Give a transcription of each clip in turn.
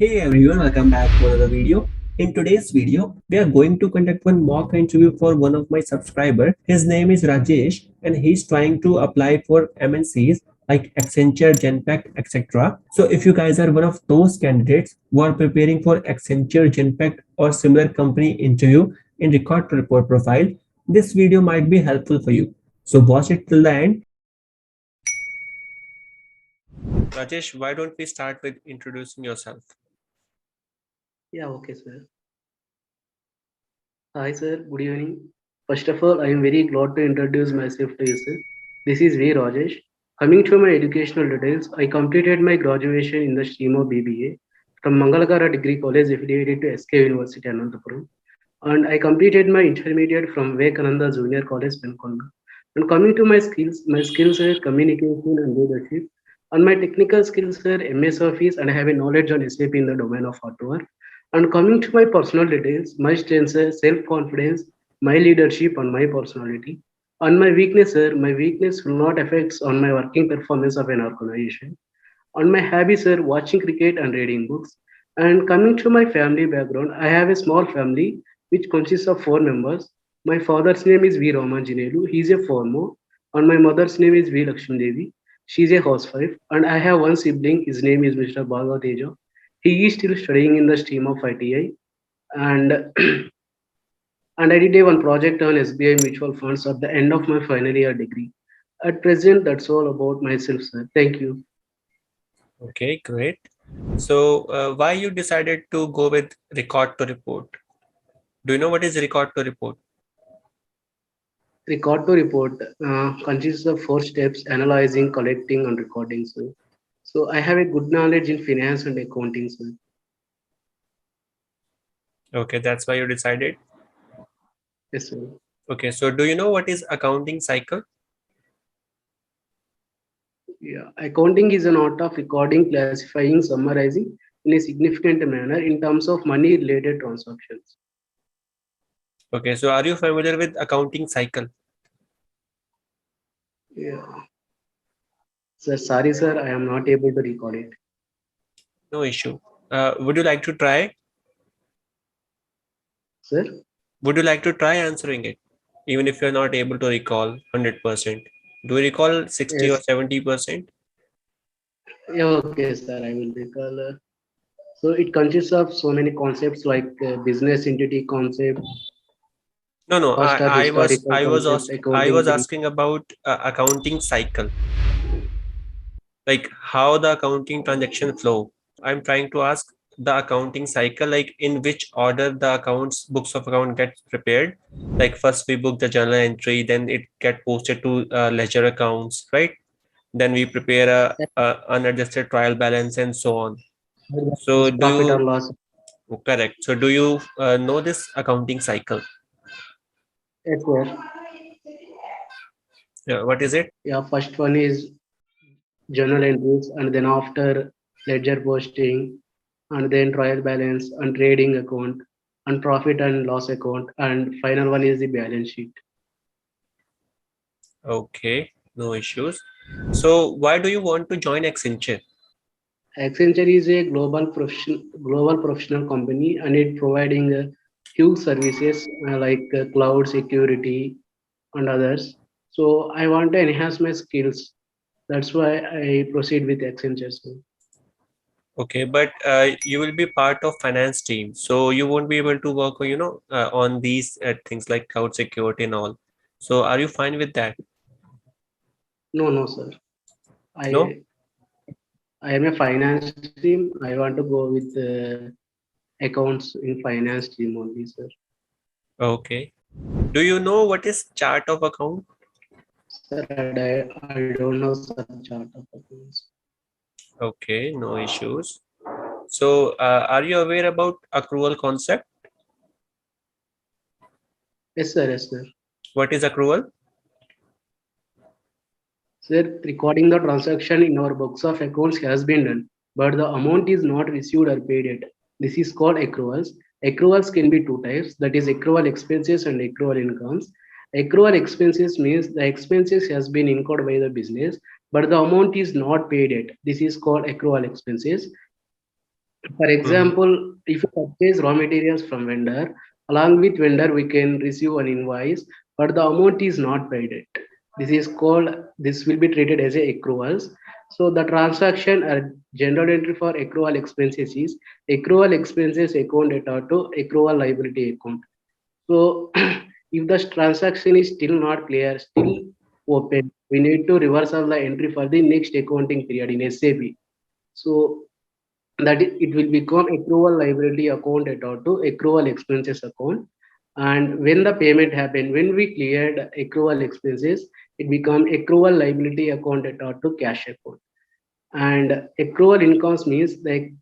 Hey everyone, welcome back to another video. In today's video, we are going to conduct one mock interview for one of my subscriber. His name is Rajesh and he's trying to apply for MNCs like Accenture, Genpact, etc. So if you guys are one of those candidates who are preparing for Accenture, Genpact or similar company interview in record to report profile, this video might be helpful for you. So watch it till the end. Rajesh, why don't we start with introducing yourself? Yeah, okay, sir. Hi, sir. Good evening. First of all, I am very glad to introduce myself to you, sir. This is V. Rajesh. Coming to my educational details, I completed my graduation in the stream of BBA from Mangalagara Degree College affiliated to SK University, Anantapur. And I completed my intermediate from Vivekananda Junior College, Penkonda. And coming to my skills are communication and leadership. And my technical skills are MS Office and I have a knowledge on SAP in the domain of R2R. And coming to my personal details, my strengths are self-confidence, my leadership and my personality. And my weakness will not affect on my working performance of an organization. On my hobbies are watching cricket and reading books. And coming to my family background, I have a small family which consists of 4 members. My father's name is V. Ramanjanelu. He is a farmer. And my mother's name is V. Lakshmi Devi. She is a housewife. And I have one sibling. His name is Mr. Bhagateja. He is still studying in the stream of ITI. And and I did a one project on SBI mutual funds at the end of my final year degree. At present, that's all about myself, sir. Thank you. Okay, great. So, why you decided to go with record to report? Do you know what is record to report? Record to report consists of 4 steps: analyzing, collecting, and recording. So I have a good knowledge in finance and accounting. Okay, that's why you decided. Yes, sir. Okay, so do you know what is accounting cycle? Yeah, accounting is an art of recording, classifying, summarizing in a significant manner in terms of money-related transactions. Okay, so are you familiar with accounting cycle? Yeah, sir. Sorry, sir. I am not able to record it. No issue. Would you like to try? Sir. Would you like to try answering it, even if you're not able to recall 100%? Do you recall 60 or Yes. 70%? Yeah, okay, sir. I will recall. So it consists of so many concepts like business entity concept, No, no. first of historical concept, I accounting was thing. asking about accounting cycle, like how the accounting transaction flow. I'm trying to ask the accounting cycle, like in which order the accounts books of account get prepared. Like first we book the journal entry, then it get posted to ledger accounts, right? Then we prepare a unadjusted trial balance and so on. So do Profit or you loss. correct? So do you know this accounting cycle? Yes, sir. Yeah, what is it? Yeah, first one is journal entries, and then after ledger posting, and then trial balance and trading account, and profit and loss account, and final one is the balance sheet. Okay, no issues. So why do you want to join Accenture? Accenture is a global professional company, and it providing huge services like cloud security and others. So I want to enhance my skills. That's why I proceed with Accenture. Okay, but you will be part of finance team, so you won't be able to work, on these things like cloud security and all. So are you fine with that? No, no, sir. No? I I am a finance team. I want to go with accounts in finance team only, sir. Okay. Do you know what is chart of account? Sir, I don't know such chart of accounts. Okay, no issues. So are you aware about accrual concept? Yes, sir. Yes, sir. What is accrual? Sir, recording the transaction in our books of accounts has been done, but the amount is not received or paid yet. This is called accruals. Accruals can be two types, that is accrual expenses and accrual incomes. Accrual expenses means the expenses has been incurred by the business, but the amount is not paid yet. This is called accrual expenses. For Mhm. example, if you purchase raw materials from vendor, along with vendor we can receive an invoice, but the amount is not paid yet. This will be treated as a accruals. So the transaction general entry for accrual expenses is accrual expenses account data to accrual liability account. So if the transaction is still not clear, still open, we need to reversal the entry for the next accounting period in SAP. So that it will become accrual liability account data to accrual expenses account. And when the payment happened, when we cleared accrual expenses, it become accrual liability account data to cash account. And accrual incomes means like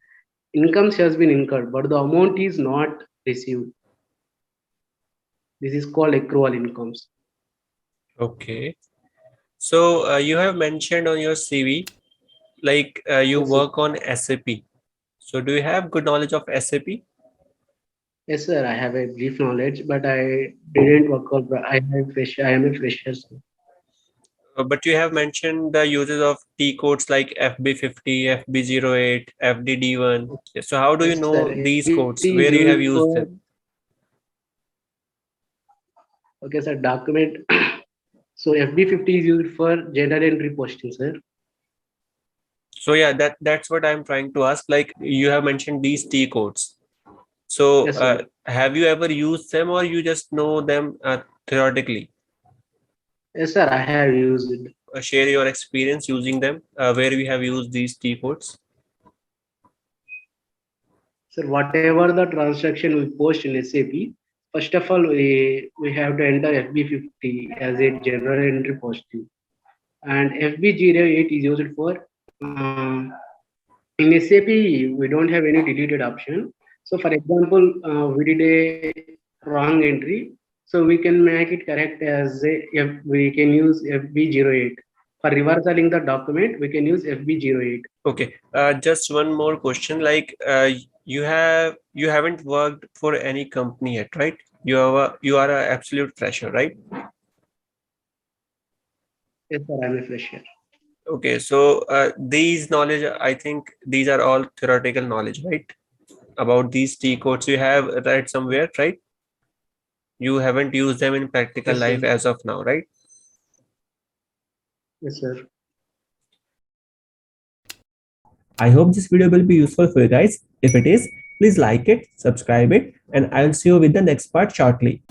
incomes has been incurred, but the amount is not received. This is called accrual incomes. Okay. So you have mentioned on your CV, like you Yes, sir. work on SAP. So do you have good knowledge of SAP? Yes, sir. I have a brief knowledge, but I didn't work out. I am a fresher. Sir. But you have mentioned the uses of T codes like FB50, FB08, FDD1. So how do you Yes, sir. know these FBT codes? is Where you have used used for them? okay, sir. Document. So FB50 is used for general entry posting, sir. So yeah, that's what I'm trying to ask. Like you have mentioned these T codes. So Yes, sir. have you ever used them or you just know them theoretically? Yes, sir. I have used it. Share your experience using them, where we have used these T codes. Sir, whatever the transaction we post in SAP, first of all, we have to enter FB50 as a general entry posting. And FB08 is used for in SAP, we don't have any deleted option. So, for example, we did a wrong entry, so we can make it correct as we can use FB08. For reversaling the document, we can use FB08. Okay. Just one more question. Like you haven't worked for any company yet, right? You are a absolute fresher, right? Yes, sir, I'm a fresher. Okay. So these knowledge, I think these are all theoretical knowledge, right? About these T codes you have read somewhere, right? You haven't used them in practical Yes, life sir. as of now, right? Yes, sir. I hope this video will be useful for you guys. If it is, please like it, subscribe it, and I'll see you with the next part shortly.